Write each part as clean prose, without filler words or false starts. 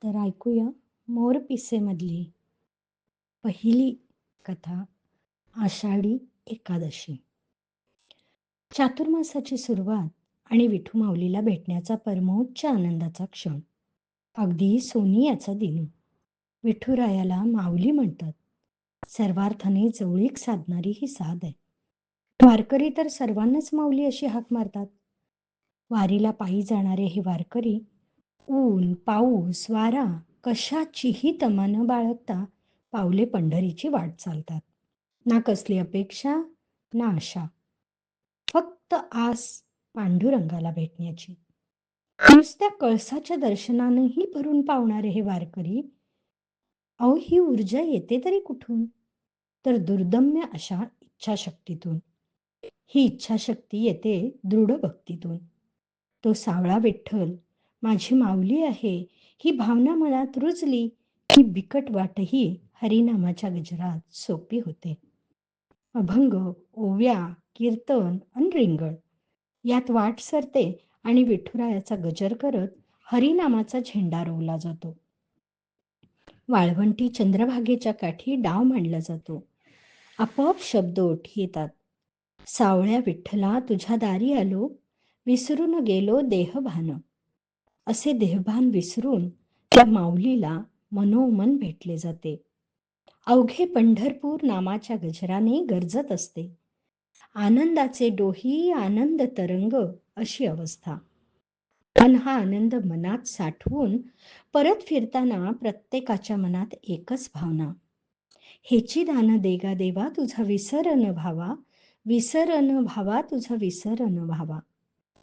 तर ऐकूया मोरपिसेमधली पहिली कथा, आषाढी एकादशी. चातुर्मासाची सुरुवात आणि विठू माऊलीला भेटण्याचा परमोच्च आनंदाचा क्षण. अगदी सोनियाचा दिनू. विठुरायाला माऊली म्हणतात. सर्वार्थाने जवळीक साधणारी ही साध आहे. वारकरी तर सर्वांनाच माऊली अशी हाक मारतात. वारीला पायी जाणारे हे वारकरी ऊन, पाऊस, वारा कशाचीही तमा न बाळगता पावले पंढरीची वाट चालतात. ना कसली अपेक्षा, ना आशा. फक्त आस पांडुरंगाला भेटण्याची. नुसत्या कळसाच्या दर्शनानंही भरून पावणारे हे वारकरी, अहो ही ऊर्जा येते तरी कुठून? तर दुर्दम्य अशा इच्छाशक्तीतून. ही इच्छाशक्ती येते दृढ भक्तीतून. तो सावळा विठ्ठल माझी माऊली आहे ही भावना मनात रुजली की बिकट वाटही हरिनामाच्या गजरात सोपी होते. अभंग, ओव्या, कीर्तन आणि रिंगण यात वाट सरते आणि विठुरायाचा गजर करत हरिनामाचा झेंडा रोवला जातो. वाळवंटी चंद्रभागेच्या काठी डाव मांडला जातो. आपोआप शब्द ओठी येतात. सावळ्या विठ्ठला तुझ्या दारी आलो, विसरून गेलो देहभान. असे देहभान विसरून त्या माऊलीला मनोमन भेटले जाते. अवघे पंढरपूर नामाच्या गजराने गरजत असते. आनंदाचे डोही आनंद तरंग अशी अवस्था. पण हा आनंद मनात साठवून परत फिरताना प्रत्येकाच्या मनात एकच भावना. हेची दान देगा देवा तुझा विसर न भावा, विसर न भावा तुझा विसर न भावा.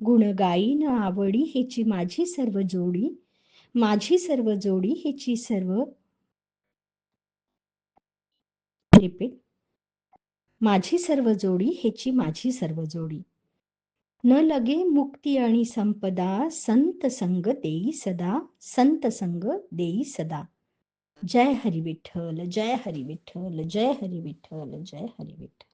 गुण गाईन आवडी हेची माझी सर्व जोडी, माझी सर्व जोडी हेची सर्व रिपीट माझी सर्व जोडी हेची माझी सर्व जोडी. न लगे मुक्ती आणि संपदा, संत संग देई सदा, संत संग देई सदा. जय हरी विठ्ठल, जय हरी विठ्ठल, जय हरी विठ्ठल, जय हरी विठ्ठल.